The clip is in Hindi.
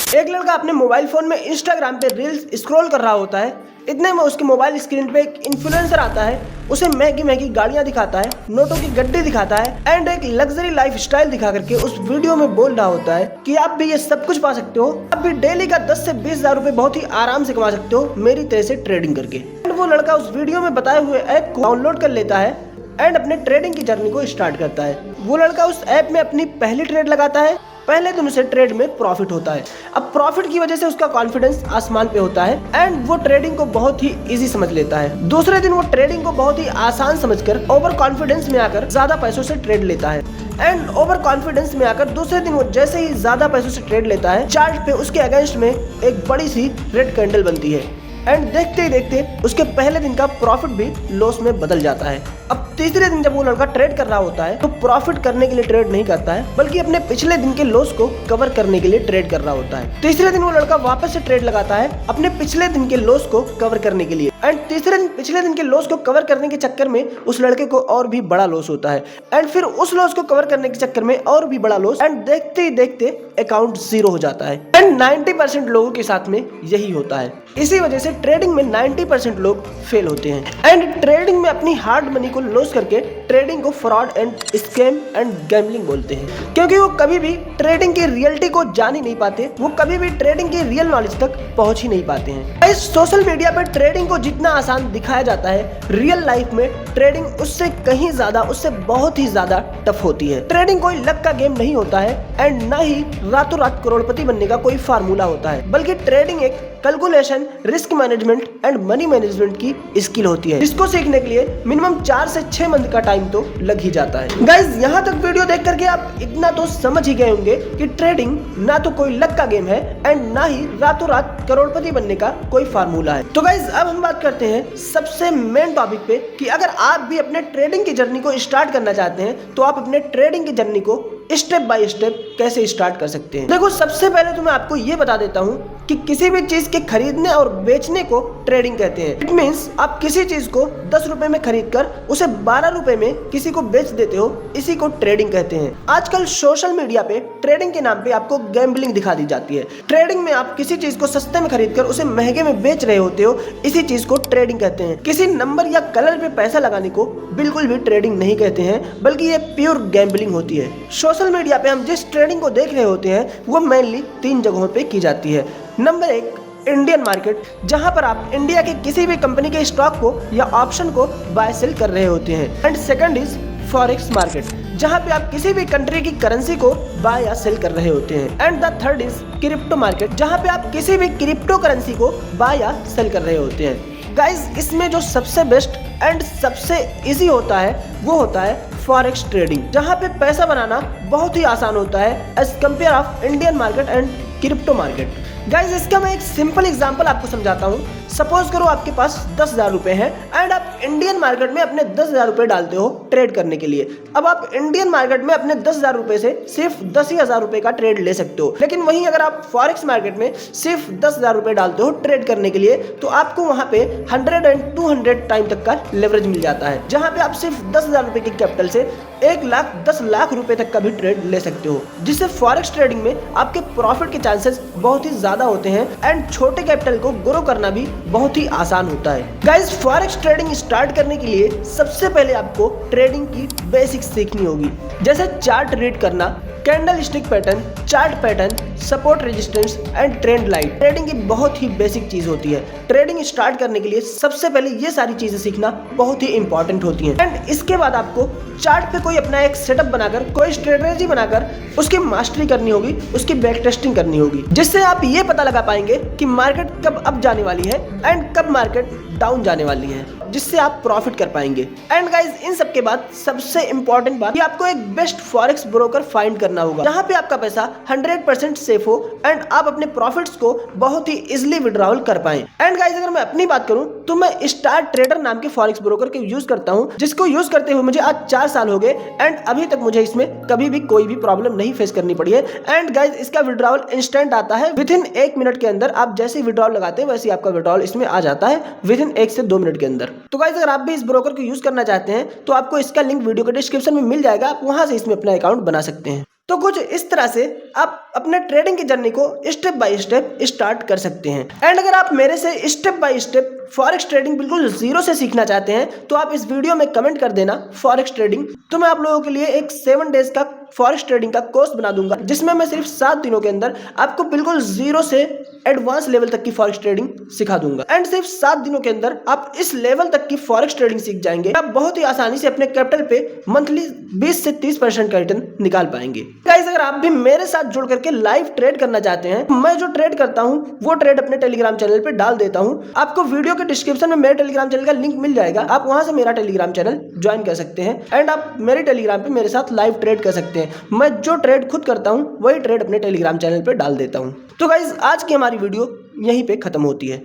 एक लड़का अपने मोबाइल फोन में इंस्टाग्राम पे रील्स स्क्रॉल कर रहा होता है। इतने में उसके मोबाइल स्क्रीन पे एक इन्फ्लुएंसर आता है, उसे महंगी महंगी गाड़ियां दिखाता है, नोटों की गड्डी दिखाता है एंड एक लग्जरी लाइफ स्टाइल दिखा करके उस वीडियो में बोल रहा होता है कि आप भी ये सब कुछ पा सकते हो, आप भी डेली का 10 से 20 हजार रुपए बहुत ही आराम से कमा सकते हो मेरी तरह से ट्रेडिंग करके। एंड वो लड़का उस वीडियो में बताए हुए ऐप को डाउनलोड कर लेता है एंड अपने ट्रेडिंग की जर्नी को स्टार्ट करता है। वो लड़का उस ऐप में अपनी पहली ट्रेड लगाता है। पहले दिन उसे ट्रेड में प्रॉफिट होता है। अब प्रॉफिट की वजह से उसका कॉन्फिडेंस आसमान पे होता है एंड वो ट्रेडिंग को बहुत ही इजी समझ लेता है। दूसरे दिन वो ट्रेडिंग को बहुत ही आसान समझकर ओवर कॉन्फिडेंस में आकर ज्यादा पैसों से ट्रेड लेता है एंड ओवर कॉन्फिडेंस में आकर दूसरे दिन वो जैसे ही ज्यादा पैसों से ट्रेड लेता है, चार्ट पे उसके अगेंस्ट में एक बड़ी सी रेड कैंडल बनती है एंड देखते ही देखते उसके पहले दिन का प्रॉफिट भी लॉस में बदल जाता है। अब तीसरे दिन जब वो लड़का ट्रेड कर रहा होता है तो प्रॉफिट करने के लिए ट्रेड नहीं करता है, बल्कि अपने पिछले दिन के लॉस को कवर करने के लिए ट्रेड कर रहा होता है। तीसरे दिन वो लड़का वापस से ट्रेड लगाता है अपने पिछले दिन के लॉस को कवर करने के लिए एंड तीसरे दिन पिछले दिन के लॉस को कवर करने के चक्कर में उस लड़के को और भी बड़ा लॉस होता है एंड फिर उस लॉस को कवर करने के चक्कर में और भी बड़ा लॉस एंड देखते ही देखते अकाउंट जीरो हो जाता है एंड 90% लोगों के साथ में यही होता है। इसी वजह से ट्रेडिंग में 90% लोग फेल होते हैं एंड ट्रेडिंग में अपनी हार्ड मनी को लॉस करके ट्रेडिंग को fraud and scam and gambling बोलते हैं, क्योंकि वो कभी भी ट्रेडिंग की रियलिटी को जान ही नहीं पाते, वो कभी भी ट्रेडिंग की रियल नॉलेज तक पहुंच ही नहीं पाते हैं। इस सोशल मीडिया पर ट्रेडिंग को जितना आसान दिखाया जाता है, रियल लाइफ में ट्रेडिंग उससे कहीं ज्यादा, उससे बहुत ही ज्यादा टफ होती है। ट्रेडिंग कोई लक का गेम नहीं होता है एंड ना ही रातों रात करोड़पति बनने का कोई फार्मूला होता है, बल्कि ट्रेडिंग एक calculation, risk management and money management की स्किल होती है, जिसको सीखने के लिए मिनिमम 4 से 6 मंथ का टाइम तो लग ही जाता है। गाइज, यहाँ तक वीडियो देख करके आप इतना तो समझ ही गए होंगे कि ट्रेडिंग ना तो कोई लक का गेम है एंड ना ही रातों रात करोड़पति बनने का कोई फार्मूला है। तो गाइज, अब हम बात करते हैं सबसे मेन टॉपिक पे कि अगर आप भी अपने ट्रेडिंग की जर्नी को स्टार्ट करना चाहते हैं तो आप अपने ट्रेडिंग की जर्नी को स्टेप बाय स्टेप कैसे स्टार्ट कर सकते हैं। देखो, सबसे पहले तो मैं आपको ये बता देता हूँ कि किसी भी चीज के खरीदने और बेचने को ट्रेडिंग कहते हैं। इट मींस आप किसी चीज को 10 रुपए में खरीद कर उसे 12 रुपए में किसी को बेच देते हो, इसी को ट्रेडिंग कहते हैं। आजकल सोशल मीडिया पे ट्रेडिंग के नाम पे आपको गैम्बलिंग दिखा दी जाती है। ट्रेडिंग में आप किसी चीज को सस्ते में खरीद कर उसे महंगे में बेच रहे होते हो, इसी चीज को ट्रेडिंग कहते हैं। किसी नंबर या कलर पे पैसा लगाने को बिल्कुल भी ट्रेडिंग नहीं कहते हैं, बल्कि ये प्योर गैम्बलिंग होती है। सोशल मीडिया पे हम जिस ट्रेडिंग को देख रहे होते हैं वो मेनली 3 जगहों पे की जाती है। नंबर 1, इंडियन मार्केट, जहां पर आप इंडिया के किसी भी कंपनी के स्टॉक को या ऑप्शन को बाय सेल कर रहे होते हैं। And second is forex market, जहां पे आप किसी भी कंट्री की करेंसी को बाय या सेल कर रहे होते हैं। And the third is crypto market, जहां पे आप किसी भी क्रिप्टो करेंसी को बाय या सेल कर रहे होते हैं। गाइज, इसमें जो सबसे बेस्ट एंड सबसे इजी होता है वो होता है फॉरेक्स ट्रेडिंग, जहां पे पैसा बनाना बहुत ही आसान होता है as compare of Indian market and crypto market. Guys, इसका मैं एक सिंपल एग्जांपल आपको समझाता हूँ। सपोज करो आपके पास 10,000 रुपए हैं एंड आप इंडियन मार्केट में अपने 10,000 रुपए डालते हो ट्रेड करने के लिए। अब आप इंडियन मार्केट में अपने 10,000 रुपए से सिर्फ 10,000 रुपए का ट्रेड ले सकते हो, लेकिन वहीं अगर आप फॉरेक्स मार्केट में सिर्फ 10,000 रुपए डालते हो ट्रेड करने के लिए तो आपको वहां पे 100 एंड 200 टाइम तक का लेवरेज मिल जाता है, जहां पे आप सिर्फ 10,000 रुपए की कैपिटल से 1,10,00,000 रुपए तक का भी ट्रेड ले सकते हो, जिससे फॉरेक्स ट्रेडिंग में आपके प्रॉफिट के चांसेस बहुत ही ज्यादा होते हैं एंड छोटे कैपिटल को ग्रो करना भी बहुत ही आसान होता है। गाइस, फॉरेक्स ट्रेडिंग स्टार्ट करने के लिए सबसे पहले आपको ट्रेडिंग की बेसिक्स सीखनी होगी, जैसे चार्ट रीड करना, candle stick pattern, chart pattern, support resistance and trend line. Trading की बहुत ही बेसिक चीज होती है। ट्रेडिंग स्टार्ट करने के लिए सबसे पहले ये सारी चीजें सीखना बहुत ही इंपॉर्टेंट होती हैं एंड इसके बाद आपको चार्ट पे कोई अपना एक सेटअप बनाकर, कोई स्ट्रेटेजी बनाकर उसकी मास्टरी करनी होगी, उसकी बैक टेस्टिंग करनी होगी, जिससे आप ये पता लगा पाएंगे कि मार्केट कब अप जाने वाली है एंड कब मार्केट डाउन जाने वाली है, जिससे आप प्रॉफिट कर पाएंगे। एंड गाइज, इन सब के बाद सबसे इंपॉर्टेंट बात कि आपको एक बेस्ट फॉरेक्स ब्रोकर फाइंड करना होगा, जहां पे आपका पैसा 100% सेफ हो एंड आप अपने प्रॉफिट्स को बहुत ही इजिली विड्रॉल कर पाएं। एंड गाइज, अगर मैं अपनी बात करूं तो मैं स्टार ट्रेडर नाम के फॉरेक्स ब्रोकर के यूज करता हूं, जिसको यूज करते हुए मुझे आज 4 साल हो गए एंड अभी तक मुझे इसमें कभी भी कोई भी प्रॉब्लम नहीं फेस करनी पड़ी है। एंड गाइज, इसका विड्रॉल इंस्टेंट आता है, विद इन 1 मिनट के अंदर। आप जैसे विड्रॉल लगाते हैं वैसे आपका विड्रॉल इसमें आ जाता है विद इन 1 से 2 मिनट के अंदर। तो गाइज, अगर आप भी इस ब्रोकर को यूज करना चाहते हैं तो आपको इसका लिंक वीडियो के डिस्क्रिप्शन में मिल जाएगा, आप वहां से इसमें अपना अकाउंट बना सकते हैं। तो कुछ इस तरह से आप अपने ट्रेडिंग की जर्नी को स्टेप बाय स्टेप स्टार्ट कर सकते हैं। एंड अगर आप मेरे से step by step forex trading बिल्कुल जीरो से सीखना चाहते हैं तो आप इस वीडियो में कमेंट कर देना फॉरेक्स ट्रेडिंग, तो मैं आप लोगों के लिए एक 7 डेज का फॉरेक्स ट्रेडिंग का कोर्स बना दूंगा, जिसमें मैं सिर्फ 7 दिनों के अंदर आपको बिल्कुल जीरो से एडवांस लेवल तक की फॉरेक्स ट्रेडिंग सिखा दूंगा। एंड सिर्फ 7 दिनों के अंदर आप इस लेवल तक की फॉरेक्स ट्रेडिंग सीख जाएंगे। आप बहुत ही आसानी से अपने कैपिटल पे मंथली 20 से 30% का रिटर्न निकाल पाएंगे। गाइस, अगर आप भी मेरे साथ जुड़ करके लाइव ट्रेड करना चाहते हैं, मैं जो ट्रेड करता हूँ वो ट्रेड अपने टेलीग्राम चैनल पे डाल देता हूँ। आपको वीडियो के डिस्क्रिप्शन में मेरे टेलीग्राम चैनल का लिंक मिल जाएगा, आप वहां से मेरा टेलीग्राम चैनल ज्वाइन कर सकते हैं एंड आप मेरे टेलीग्राम पे मेरे साथ लाइव ट्रेड कर सकते हैं। मैं जो ट्रेड खुद करता हूँ वही ट्रेड अपने टेलीग्राम चैनल पे डाल देता हूँ। तो गाइस, आज की हमारी वीडियो यहीं पे खत्म होती है।